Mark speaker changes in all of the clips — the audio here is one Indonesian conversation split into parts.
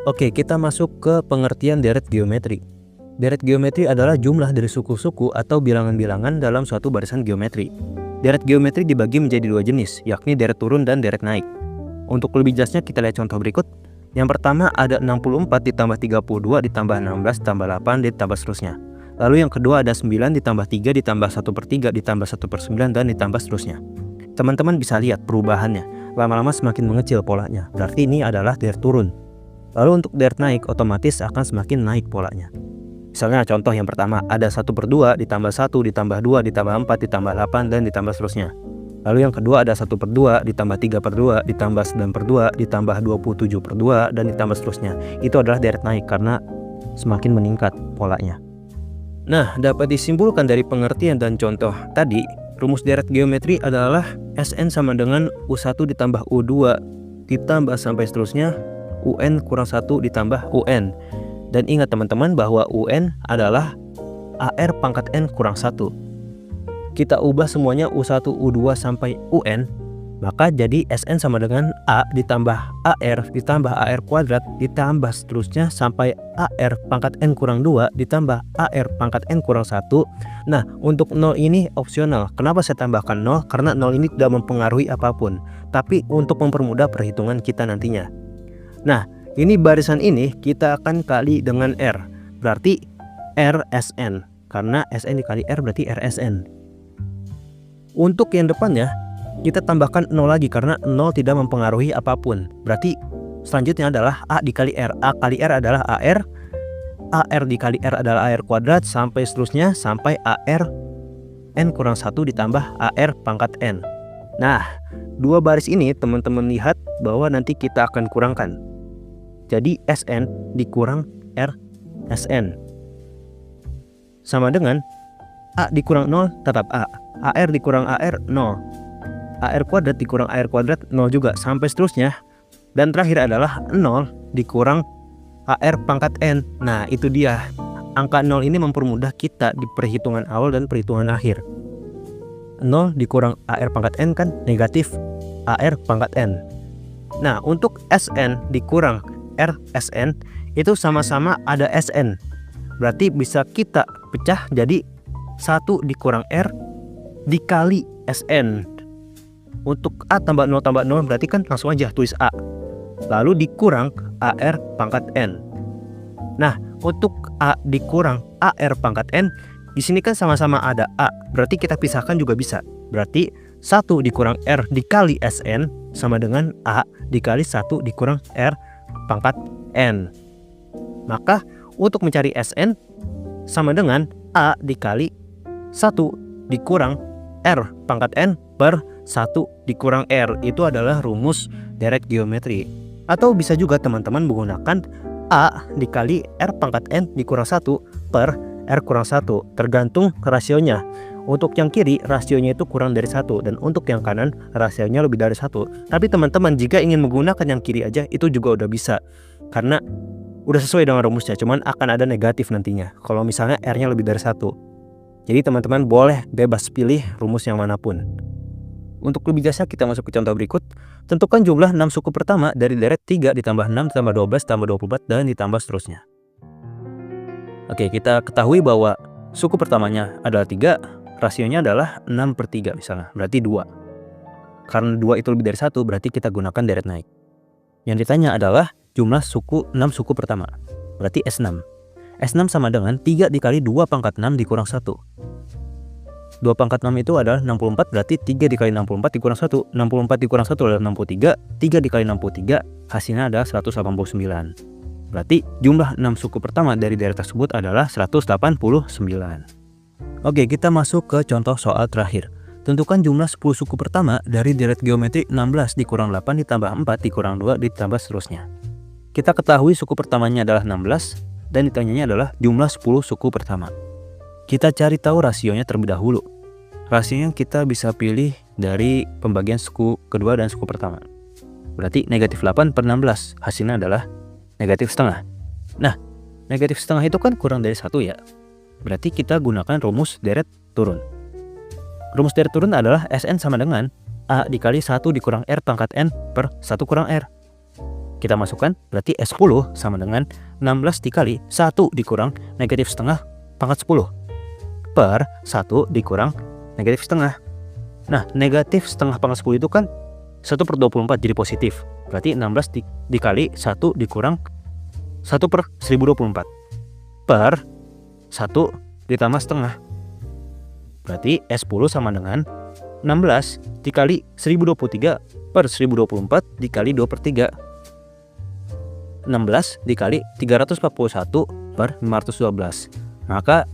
Speaker 1: Oke, kita masuk ke pengertian deret geometri. Deret geometri adalah jumlah dari suku-suku atau bilangan-bilangan dalam suatu barisan geometri. Deret geometri dibagi menjadi dua jenis, yakni deret turun dan deret naik. Untuk lebih jelasnya kita lihat contoh berikut. Yang pertama ada 64 ditambah 32 ditambah 16 ditambah 8 ditambah seterusnya. Lalu yang kedua ada 9 ditambah 3 ditambah 1/3 ditambah 1/9 dan ditambah seterusnya. Teman-teman bisa lihat perubahannya. Lama-lama semakin mengecil polanya. Berarti ini adalah deret turun. Lalu untuk deret naik otomatis akan semakin naik polanya. Misalnya contoh yang pertama ada 1/2 ditambah 1 ditambah 2 ditambah 4 ditambah 8 dan ditambah seterusnya. Lalu yang kedua ada 1/2 ditambah 3/2 ditambah 9/2 ditambah 27/2 dan ditambah seterusnya. Itu adalah deret naik karena semakin meningkat polanya. Nah, dapat disimpulkan dari pengertian dan contoh tadi, rumus deret geometri adalah Sn sama dengan U1 ditambah U2 ditambah sampai seterusnya UN kurang 1 ditambah UN. Dan ingat teman-teman bahwa UN adalah AR pangkat N kurang 1. Kita ubah semuanya U1, U2 sampai UN, maka jadi Sn sama dengan A ditambah AR ditambah AR kuadrat ditambah seterusnya sampai AR pangkat N kurang 2 ditambah AR pangkat N kurang 1. Nah, untuk 0 ini opsional. Kenapa saya tambahkan 0? Karena 0 ini tidak mempengaruhi apapun, tapi untuk mempermudah perhitungan kita nantinya. Nah, ini barisan ini kita akan kali dengan R. Berarti RSN. Karena SN dikali R berarti RSN. Untuk yang depannya, kita tambahkan 0 lagi karena 0 tidak mempengaruhi apapun. Berarti selanjutnya adalah A dikali R. A kali R adalah AR. AR dikali R adalah AR kuadrat sampai seterusnya sampai AR N kurang 1 ditambah AR pangkat N. Nah, dua baris ini teman-teman lihat bahwa nanti kita akan kurangkan. Jadi Sn dikurang RSN sama dengan A dikurang 0 tetap A. AR dikurang AR 0. AR kuadrat dikurang AR kuadrat 0 juga sampai seterusnya. Dan terakhir adalah 0 dikurang AR pangkat N. Nah, itu dia. Angka 0 ini mempermudah kita di perhitungan awal dan perhitungan akhir. 0 dikurang AR pangkat N kan negatif AR pangkat N. Nah, untuk Sn dikurang RSN itu sama-sama ada Sn. Berarti bisa kita pecah jadi 1 dikurang R dikali Sn. Untuk A tambah 0 berarti kan langsung aja tulis A. Lalu dikurang AR pangkat N. Nah, untuk A dikurang AR pangkat N, di sini kan sama-sama ada A. Berarti kita pisahkan juga bisa. Berarti 1 dikurang R dikali Sn sama dengan A dikali 1 dikurang R pangkat N. Maka untuk mencari Sn sama dengan A dikali 1 dikurang R pangkat N per 1 dikurang R. Itu adalah rumus deret geometri. Atau bisa juga teman-teman menggunakan A dikali R pangkat N dikurang 1 per R kurang 1. Tergantung rasionya. Untuk yang kiri rasionya itu kurang dari 1, dan untuk yang kanan rasionya lebih dari 1. Tapi teman-teman jika ingin menggunakan yang kiri aja itu juga udah bisa. Karena udah sesuai dengan rumusnya, cuman akan ada negatif nantinya kalau misalnya R-nya lebih dari 1. Jadi teman-teman boleh bebas pilih rumus yang manapun. Untuk lebih jelasnya kita masuk ke contoh berikut. Tentukan jumlah 6 suku pertama dari deret 3 ditambah 6 ditambah 12 ditambah 24 dan ditambah seterusnya. Oke, kita ketahui bahwa suku pertamanya adalah 3, rasionya adalah 6/3 misalnya, berarti 2. Karena 2 itu lebih dari 1, berarti kita gunakan deret naik. Yang ditanya adalah jumlah 6 suku pertama, berarti S6. S6 sama dengan 3 dikali 2 pangkat 6 dikurang 1. 2 pangkat 6 itu adalah 64, berarti 3 dikali 64 dikurang 1. 64 dikurang 1 adalah 63, 3 dikali 63 hasilnya adalah 189. Berarti jumlah 6 suku pertama dari deret tersebut adalah 189. Oke, kita masuk ke contoh soal terakhir. Tentukan jumlah 10 suku pertama dari deret geometri 16 dikurang 8 ditambah 4 dikurang 2 ditambah seterusnya. Kita ketahui suku pertamanya adalah 16 dan ditanyanya adalah jumlah 10 suku pertama. Kita cari tahu rasionya terlebih dahulu. Rasionya kita bisa pilih dari pembagian suku kedua dan suku pertama. Berarti negatif 8 per 16 hasilnya adalah negatif setengah. Nah, negatif setengah itu kan kurang dari 1 ya. Berarti kita gunakan rumus deret turun. Rumus deret turun adalah Sn sama dengan A dikali 1 dikurang R pangkat N per 1 kurang R. kita masukkan, berarti S10 sama dengan 16 dikali 1 dikurang negatif setengah pangkat 10 per 1 dikurang negatif setengah. Nah, negatif setengah pangkat 10 itu kan 1 per 24 jadi positif. Berarti 16 dikali 1 dikurang 1 per 1024 per 1 ditambah setengah. Berarti S10 sama dengan 16 dikali 1023 per 1024 dikali 2 per 3. 16 dikali 341 per 512. Maka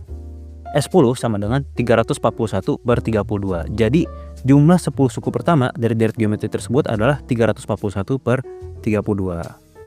Speaker 1: S10 sama dengan 341 per 32. Jadi jumlah 10 suku pertama dari deret geometri tersebut adalah 341 per 32.